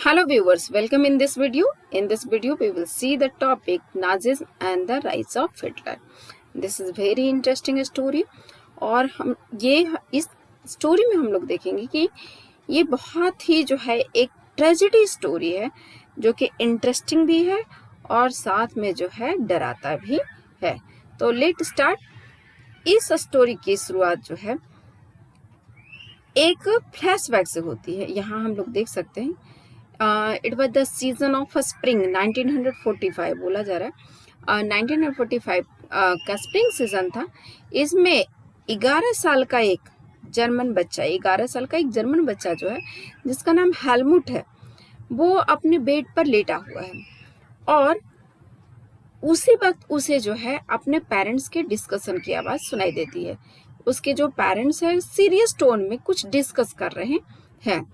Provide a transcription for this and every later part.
Hello viewers, welcome in this video. In this video we will see the topic Nazis and the rise of Hitler. This is very interesting story और हम ये इस story में हम लोग देखेंगे कि ये बहुत ही जो है एक ट्रेजेडी स्टोरी है जो कि इंटरेस्टिंग भी है और साथ में जो है डराता भी है। तो लेट स्टार्ट। इस स्टोरी की शुरुआत जो है एक फ्लैशबैक से होती है। यहाँ हम लोग देख सकते हैं it was the season of spring 1945 बोला जा रहा है। 1945 का स्प्रिंग सीजन था। इसमें 11 साल का एक जर्मन बच्चा जो है जिसका नाम हेलमुट है, वो अपने बेड पर लेटा हुआ है और उसी वक्त उसे जो है अपने पेरेंट्स के डिस्कशन की आवाज़ सुनाई देती है। उसके जो पेरेंट्स हैं सीरियस टोन में कुछ डिस्कस कर रहे हैं।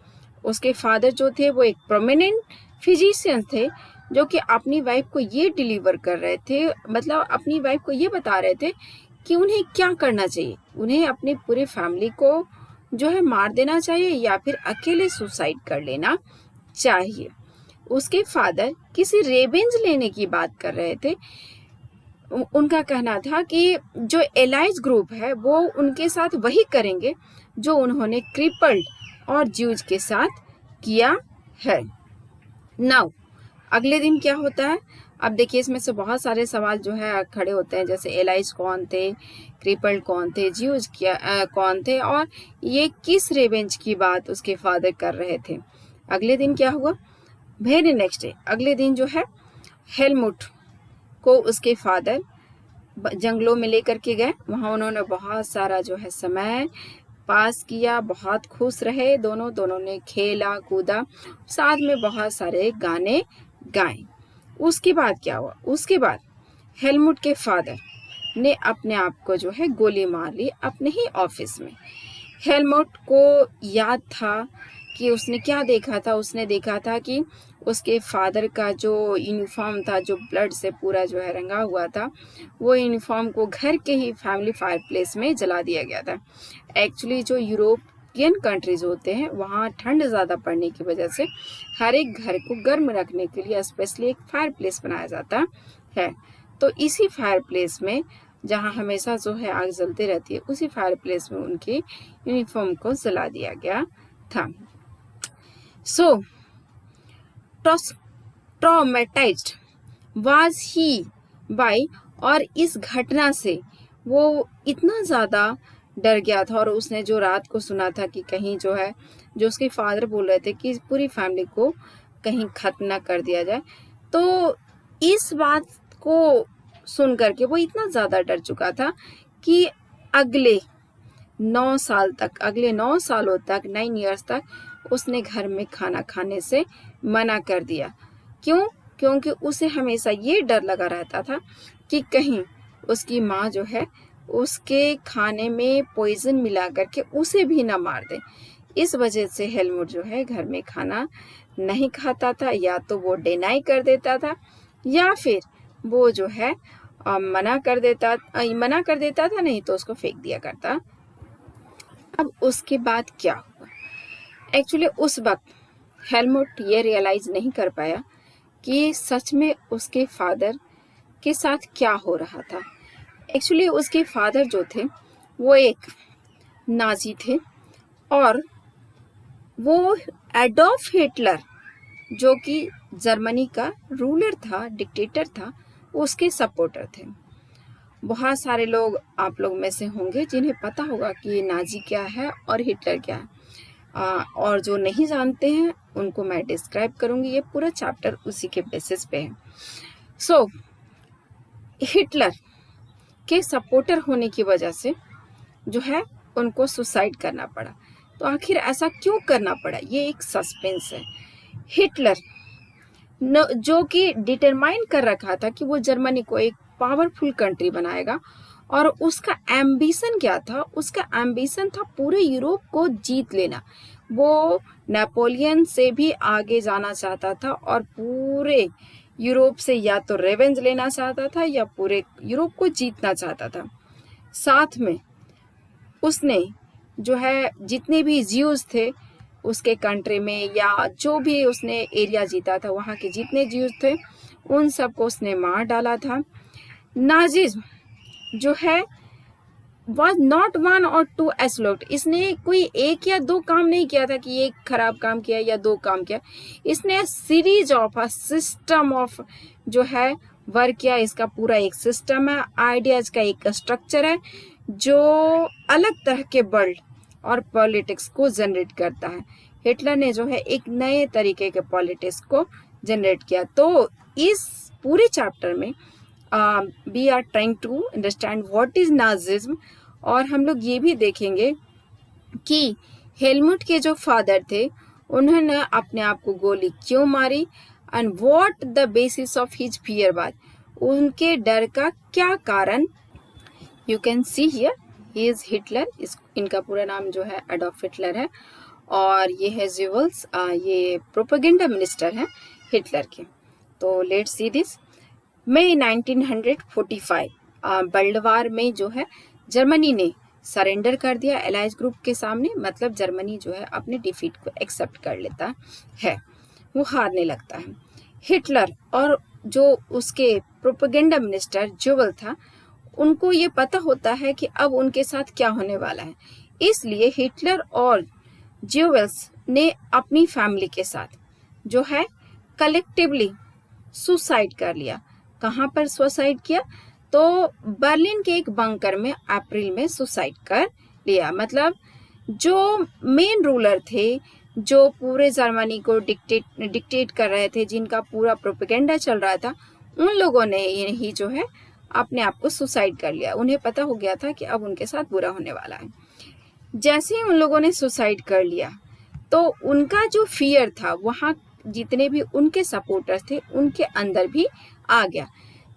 उसके फादर जो थे वो एक प्रोमिनेंट फिजिशियन थे जो कि अपनी वाइफ को ये डिलीवर कर रहे थे, मतलब अपनी वाइफ को ये बता रहे थे कि उन्हें क्या करना चाहिए। उन्हें अपनी पूरी फैमिली को जो है मार देना चाहिए या फिर अकेले सुसाइड कर लेना चाहिए। उसके फादर किसी रेवेंज लेने की बात कर रहे थे। उनका कहना था कि जो एलाइज ग्रुप है वो उनके साथ वही करेंगे जो उन्होंने क्रिपल्ड और ज्यूज के साथ किया है। नाउ अगले दिन क्या होता है, अब देखिए इसमें से बहुत सारे सवाल जो है खड़े होते हैं, जैसे एलाइज कौन थे, क्रिपल्ड कौन थे, ज्यूज कौन थे और ये किस रेवेंज की बात उसके फादर कर रहे थे। अगले दिन क्या हुआ, वेरी नेक्स्ट डे अगले दिन जो है हेलमुट को उसके फादर जंगलों में लेकर के गए। वहाँ उन्होंने बहुत सारा जो है समय पास किया, बहुत खुश रहे दोनों ने खेला कूदा, साथ में बहुत सारे गाने गाए। उसके बाद क्या हुआ, उसके बाद हेलमुट के फादर ने अपने आप को जो है गोली मार ली अपने ही ऑफिस में। हेलमुट को याद था कि उसने क्या देखा था, उसने देखा था कि उसके फादर का जो यूनिफॉर्म था जो ब्लड से पूरा जो है रंगा हुआ था, वो यूनिफॉर्म को घर के ही फैमिली फायर प्लेस में जला दिया गया था। एक्चुअली जो यूरोपियन कंट्रीज होते हैं वहाँ ठंड ज़्यादा पड़ने की वजह से हर एक घर को गर्म रखने के लिए स्पेशली एक फायर प्लेस बनाया जाता है। तो इसी फायर प्लेस में जहाँ हमेशा जो है आग जलती रहती है, उसी फायर प्लेस में उनकी यूनिफॉर्म को जला दिया गया था। सो ट्रॉमेटाइज्ड वाज ही बाय, और इस घटना से वो इतना ज़्यादा डर गया था और उसने जो रात को सुना था कि कहीं जो है जो उसके फादर बोल रहे थे कि पूरी फैमिली को कहीं खत्म ना कर दिया जाए, तो इस बात को सुन करके वो इतना ज़्यादा डर चुका था कि अगले 9 सालों तक 9 इयर्स तक उसने घर में खाना खाने से मना कर दिया। क्यों? क्योंकि उसे हमेशा ये डर लगा रहता था कि कहीं उसकी माँ जो है उसके खाने में पॉइजन मिला करके उसे भी ना मार दे। इस वजह से हेलमुट जो है घर में खाना नहीं खाता था, या तो वो डिनाई कर देता था या फिर वो जो है मना कर देता था, नहीं तो उसको फेंक दिया करता। अब उसके बाद क्या हुआ, एक्चुअली उस वक्त हेलमुट ये रियलाइज नहीं कर पाया कि सच में उसके फादर के साथ क्या हो रहा था। एक्चुअली उसके फादर जो थे वो एक नाजी थे और वो एडोल्फ हिटलर जो कि जर्मनी का रूलर था, डिक्टेटर था, उसके सपोर्टर थे। बहुत सारे लोग आप लोग में से होंगे जिन्हें पता होगा कि ये नाजी क्या है और हिटलर क्या है, और जो नहीं जानते हैं उनको मैं डिस्क्राइब करूंगी। ये पूरा चैप्टर उसी के बेसिस पे है। सो हिटलर के सपोर्टर होने की वजह से जो है उनको सुसाइड करना पड़ा। तो आखिर ऐसा क्यों करना पड़ा, ये एक सस्पेंस है। हिटलर जो कि डिटरमाइन कर रखा था कि वो जर्मनी को एक पावरफुल कंट्री बनाएगा, और उसका एम्बिशन क्या था, उसका एम्बिशन था पूरे यूरोप को जीत लेना। वो नेपोलियन से भी आगे जाना चाहता था और पूरे यूरोप से या तो रेवेंज लेना चाहता था या पूरे यूरोप को जीतना चाहता था। साथ में उसने जो है जितने भी ज्यूज थे उसके कंट्री में या जो भी उसने एरिया जीता था, वहाँ के जितने ज्यूज थे उन सबको उसने मार डाला था। नाजिज्म जो है was not one or two absolute, इसने कोई एक या दो काम नहीं किया था कि एक खराब काम किया या दो काम किया, इसने series of a system of जो है वर्क किया। इसका पूरा एक सिस्टम है, आइडियाज का एक स्ट्रक्चर है जो अलग तरह के वर्ल्ड और पॉलिटिक्स को जनरेट करता है। हिटलर ने जो है एक नए तरीके के पॉलिटिक्स को जनरेट किया। तो इस पूरे चैप्टर में we are trying to understand what is Nazism, और हम लोग ये भी देखेंगे कि हेलमुट के जो फादर थे उन्होंने अपने आप को गोली क्यों मारी and what the basis of his fear was, उनके डर का क्या कारण। You can see here he is Hitler, इनका पूरा नाम जो है एडॉल्फ हिटलर है, और ये है ज्यूवेल्स, ये प्रोपेगेंडा मिनिस्टर हैं हिटलर के। तो लेट्स सी दिस। मई 1945 वर्ल्ड वार में जो है जर्मनी ने सरेंडर कर दिया एलाइज ग्रुप के सामने, मतलब जर्मनी जो है अपने डिफीट को एक्सेप्ट कर लेता है, वो हारने लगता है। हिटलर और जो उसके प्रोपेगेंडा मिनिस्टर ज्यूवेल था, उनको ये पता होता है कि अब उनके साथ क्या होने वाला है, इसलिए हिटलर और ज्यूवेल्स ने अपनी फैमिली के साथ जो है कलेक्टिवली सुसाइड कर लिया। कहाँ पर सुसाइड किया? तो बर्लिन के एक बंकर में अप्रैल में सुसाइड कर लिया। मतलब जो मेन रूलर थे, जो पूरे जर्मनी को डिक्टेट कर रहे थे, जिनका पूरा प्रोपेगेंडा चल रहा था, उन लोगों ने ही जो है अपने आप को सुसाइड कर लिया। उन्हें पता हो गया था कि अब उनके साथ बुरा होने वाला है। जैसे ही उन लोगों ने सुसाइड कर लिया तो उनका जो फियर था, वहाँ जितने भी उनके सपोर्टर्स थे उनके अंदर भी आ गया।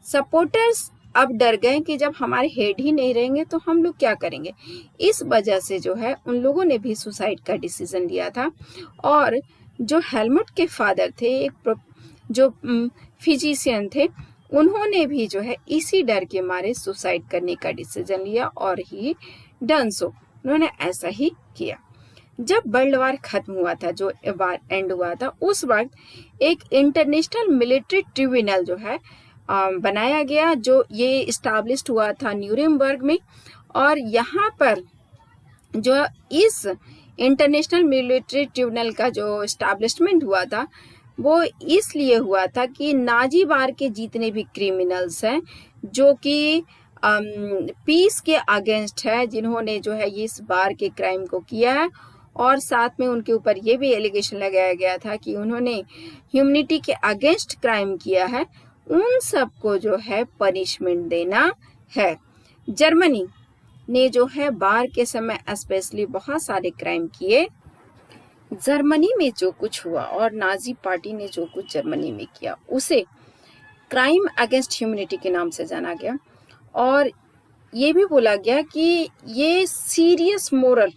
सपोर्टर्स अब डर गए कि जब हमारे हेड ही नहीं रहेंगे तो हम लोग क्या करेंगे। इस वजह से जो है उन लोगों ने भी सुसाइड का डिसीजन लिया था। और जो हेलमुट के फादर थे, एक जो फिजिशियन थे, उन्होंने भी जो है इसी डर के मारे सुसाइड करने का डिसीजन लिया और ही डन सो, उन्होंने ऐसा ही किया। जब वर्ल्ड वार खत्म हुआ था, जो वार एंड हुआ था, उस वक्त एक इंटरनेशनल मिलिट्री ट्रिब्यूनल जो है बनाया गया, जो ये इस्टाब्लिश्ड हुआ था न्यूरेमबर्ग में। और यहाँ पर जो इस इंटरनेशनल मिलिट्री ट्रिब्यूनल का जो इस्टाब्लिशमेंट हुआ था, वो इसलिए हुआ था कि नाजी वार के जितने भी क्रिमिनल्स हैं, जो कि पीस के अगेंस्ट है, जिन्होंने जो है इस वार के क्राइम को किया है, और साथ में उनके ऊपर ये भी एलिगेशन लगाया गया था कि उन्होंने ह्यूमनिटी के अगेंस्ट क्राइम किया है, उन सबको जो है पनिशमेंट देना है। जर्मनी ने जो है वार के समय स्पेशली बहुत सारे क्राइम किए। जर्मनी में जो कुछ हुआ और नाजी पार्टी ने जो कुछ जर्मनी में किया, उसे क्राइम अगेंस्ट ह्यूमनिटी के नाम से जाना गया। और ये भी बोला गया कि ये सीरियस मोरल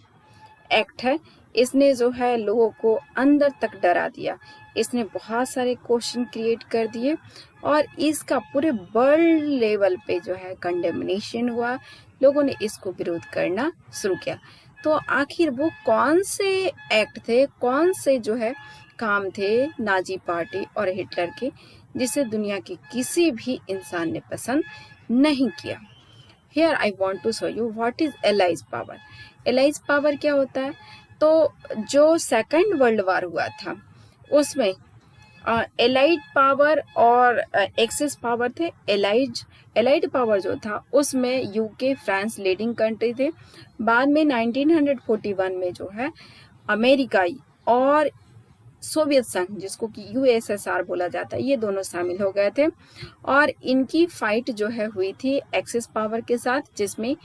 एक्ट है। इसने जो है लोगों को अंदर तक डरा दिया, इसने बहुत सारे क्वेश्चन क्रिएट कर दिए, और इसका पूरे वर्ल्ड लेवल पे जो है कंडेमनेशन हुआ। लोगों ने इसको विरोध करना शुरू किया। तो आखिर वो कौन से एक्ट थे, कौन से जो है काम थे नाजी पार्टी और हिटलर के, जिसे दुनिया के किसी भी इंसान ने पसंद नहीं किया। Here I want to show you what is Allies power. Allies power क्या होता है? तो जो सेकंड वर्ल्ड वार हुआ था उसमें एलाइड पावर और एक्सेस पावर थे। एलाइड पावर जो था उसमें यूके, फ्रांस लीडिंग कंट्री थे। बाद में 1941 में जो है अमेरिका और सोवियत संघ, जिसको कि यूएसएसआर बोला जाता है, ये दोनों शामिल हो गए थे। और इनकी फाइट जो है हुई थी एक्सेस पावर के साथ, जिसमें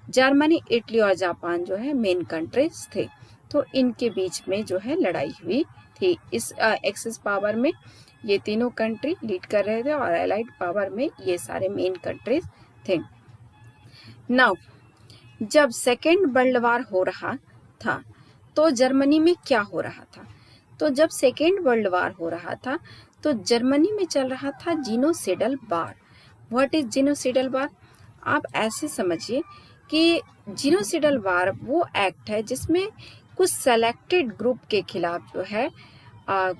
जर्मनी, इटली और जापान जो है मेन कंट्रीज थे। तो इनके बीच में जो है लड़ाई हुई थी। इस एक्सेस पावर में ये तीनों कंट्री लीड कर रहे थे और एलाइड पावर में ये सारे मेन कंट्रीज थे। नाउ जब सेकेंड वर्ल्ड वार हो रहा था तो जर्मनी में क्या हो रहा था? तो जब सेकेंड वर्ल्ड वार हो रहा था तो जर्मनी में चल रहा था जीनोसाइडल वार। व्हाट इज जीनोसाइडल वार? आप ऐसे समझिए कि जीनोसाइडल वार वो एक्ट है जिसमें कुछ सेलेक्टेड ग्रुप के खिलाफ जो है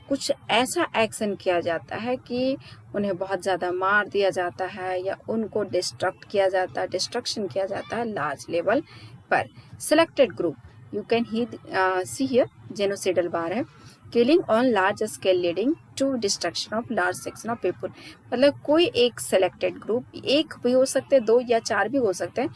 कुछ ऐसा एक्शन किया जाता है कि उन्हें बहुत ज़्यादा मार दिया जाता है या उनको डिस्ट्रक्शन किया जाता है लार्ज लेवल पर। Selected group, you can see here genocidal बार है, killing on large scale leading to destruction of large section of people. मतलब कोई एक सेलेक्टेड ग्रुप, एक भी हो सकते हैं, 2 या 4 भी हो सकते हैं,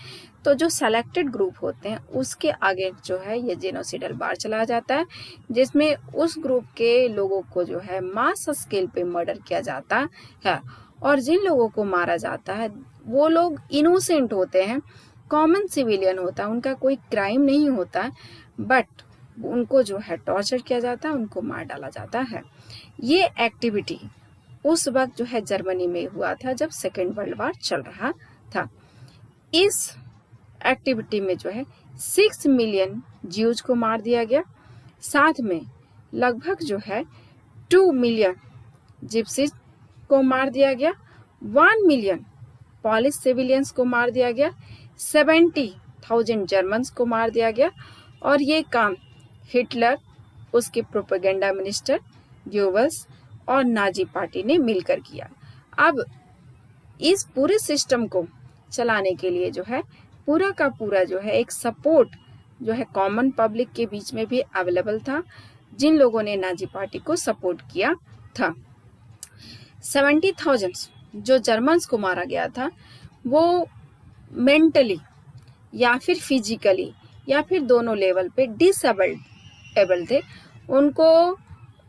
तो जो सेलेक्टेड ग्रुप होते हैं उसके आगे जो है ये जेनोसाइडल बार चला जाता है, जिसमें उस ग्रुप के लोगों को जो है मास स्केल पे मर्डर किया जाता है। और जिन लोगों को मारा जाता है वो लोग इनोसेंट होते हैं, कॉमन सिविलियन होता है, उनका कोई क्राइम नहीं होता, बट उनको जो है टॉर्चर किया जाता है, उनको मार डाला जाता है। ये एक्टिविटी उस वक्त जो है जर्मनी में हुआ था जब सेकेंड वर्ल्ड वॉर चल रहा था। इस एक्टिविटी में जो है 6 मिलियन ज्यूज को मार दिया गया, साथ में लगभग जो है 2 मिलियन जिप्सीज को मार दिया गया, 1 मिलियन पॉलिश सिविलियंस को मार दिया गया, 70,000 जर्मन्स को मार दिया गया। और ये काम हिटलर, उसके प्रोपेगेंडा मिनिस्टर ग्योबल्स और नाजी पार्टी ने मिलकर किया। अब इस पूरे सिस्टम को चलाने के लिए जो है पूरा का पूरा जो है एक सपोर्ट जो है कॉमन पब्लिक के बीच में भी अवेलेबल था, जिन लोगों ने नाजी पार्टी को सपोर्ट किया था। 70,000 जो जर्मन्स को मारा गया था वो मेंटली या फिर फिजिकली या फिर दोनों लेवल पे डिसेबल्ड थे। उनको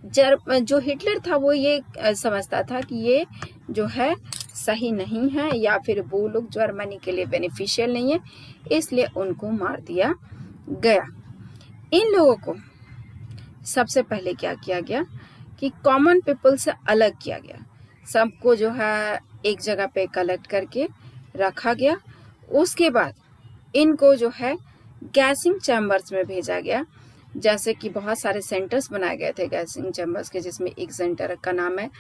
जो हिटलर था वो ये समझता था कि ये जो है सही नहीं है या फिर वो लोग जर्मनी के लिए बेनिफिशियल नहीं है, इसलिए उनको मार दिया गया। इन लोगों को सबसे पहले क्या किया गया कि कॉमन पीपल से अलग किया गया, सबको जो है एक जगह पे कलेक्ट करके रखा गया। उसके बाद इनको जो है गैसिंग चैम्बर्स में भेजा गया, जैसे कि बहुत सारे सेंटर्स बनाए गए थे गैसिंग चैम्बर्स के, जिसमें एक सेंटर का नाम है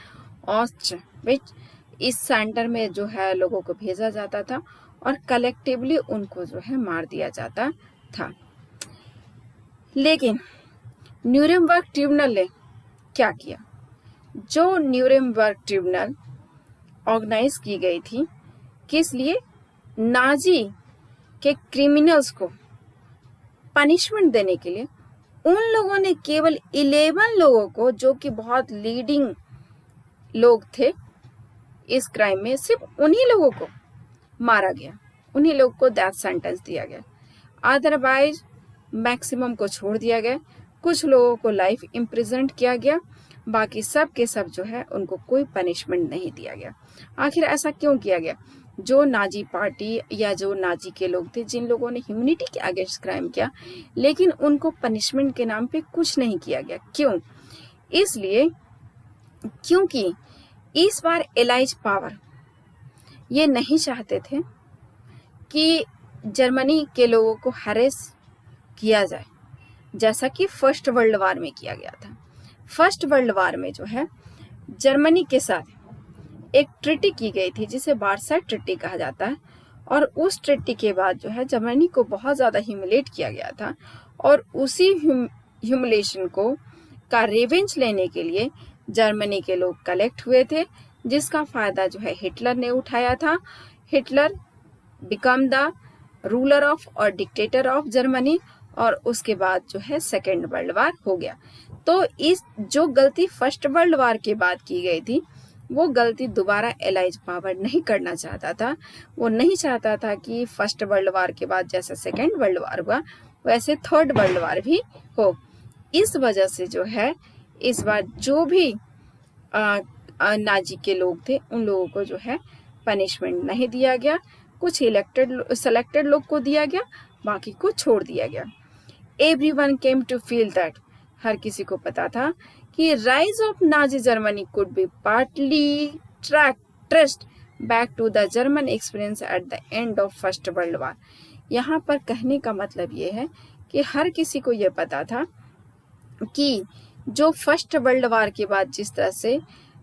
ऑस्ट्रिच। इस सेंटर में जो है लोगों को भेजा जाता था और कलेक्टिवली उनको जो है मार दिया जाता था। लेकिन न्यूरेमबर्ग ट्रिब्यूनल ने क्या किया? जो न्यूरेमबर्ग ट्रिब्यूनल ऑर्गेनाइज की गई थी, किस लिए? नाजी के क्रिमिनल्स को पनिशमेंट देने के लिए उन लोगों ने केवल 11 लोगों को, जो कि बहुत लीडिंग लोग थे इस क्राइम में, सिर्फ उन्हीं लोगों को मारा गया, उन्हीं लोगों को डेथ सेंटेंस दिया गया। अदरवाइज मैक्सिमम को छोड़ दिया गया, कुछ लोगों को लाइफ इम्प्रिजन्ड किया गया, बाकी सब के सब जो है उनको कोई पनिशमेंट नहीं दिया गया। आखिर ऐसा क्यों किया गया? जो नाजी पार्टी या जो नाजी के लोग थे, जिन लोगों ने ह्यूमैनिटी के अगेंस्ट क्राइम किया, लेकिन उनको पनिशमेंट के नाम पे कुछ नहीं किया गया। क्यों? इसलिए क्योंकि इस बार एलाइज पावर ये नहीं चाहते थे कि जर्मनी के लोगों को हरेस किया जाए, जैसा कि फर्स्ट वर्ल्ड वॉर में किया गया था। फर्स्ट वर्ल्ड वॉर में जो है जर्मनी के साथ एक ट्रीटी की गई थी जिसे वारसाई ट्रीटी कहा जाता है, और उस ट्रीटी के बाद जो है जर्मनी को बहुत ज़्यादा ह्यूमिलेट किया गया था, और उसी ह्यूमिलेशन को का रिवेंज लेने के लिए जर्मनी के लोग कलेक्ट हुए थे, जिसका फ़ायदा जो है हिटलर ने उठाया था। Hitler become the ruler of और डिक्टेटर ऑफ जर्मनी, और उसके बाद जो है सेकेंड वर्ल्ड वॉर हो गया। तो इस जो गलती फर्स्ट वर्ल्ड वॉर के बाद की गई थी, वो गलती दोबारा एलाइज पावर नहीं करना चाहता था। वो नहीं चाहता था कि फर्स्ट वर्ल्ड वॉर के बाद जैसे सेकेंड वर्ल्ड वॉर हुआ वैसे थर्ड वर्ल्ड वॉर भी हो। इस वजह से जो है इस बार जो भी नाजी के लोग थे उन लोगों को जो है पनिशमेंट नहीं दिया गया, कुछ सेलेक्टेड लोग को दिया गया, बाकी को छोड़ दिया गया। Everyone came to feel that, हर किसी को पता था कि rise of Nazi Germany could be partly traced back to the German experience at the end of First World War। यहाँ पर कहने का मतलब ये है कि हर किसी को ये पता था कि जो फर्स्ट वर्ल्ड वॉर के बाद जिस तरह से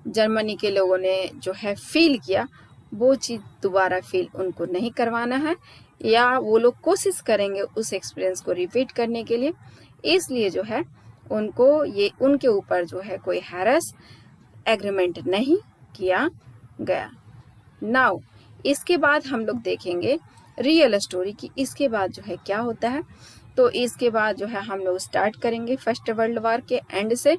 जर्मनी के लोगों ने जो है फील किया, वो चीज़ दोबारा फील उनको नहीं करवाना है, या वो लोग कोशिश करेंगे उस एक्सपीरियंस को रिपीट करने के लिए। इसलिए जो है उनको ये उनके ऊपर जो है कोई हैरस एग्रीमेंट नहीं किया गया। नाउ इसके बाद हम लोग देखेंगे रियल स्टोरी की इसके बाद जो है क्या होता है। तो इसके बाद जो है हम लोग स्टार्ट करेंगे फर्स्ट वर्ल्ड वॉर के एंड से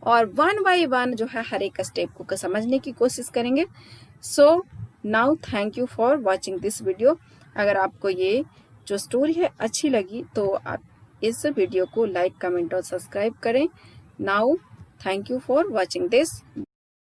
और वन बाय वन जो है हर एक स्टेप को समझने की कोशिश करेंगे। So now thank you for watching this video. अगर आपको ये जो स्टोरी है अच्छी लगी तो आप इस वीडियो को लाइक, कमेंट और सब्सक्राइब करें। Now thank you for watching this.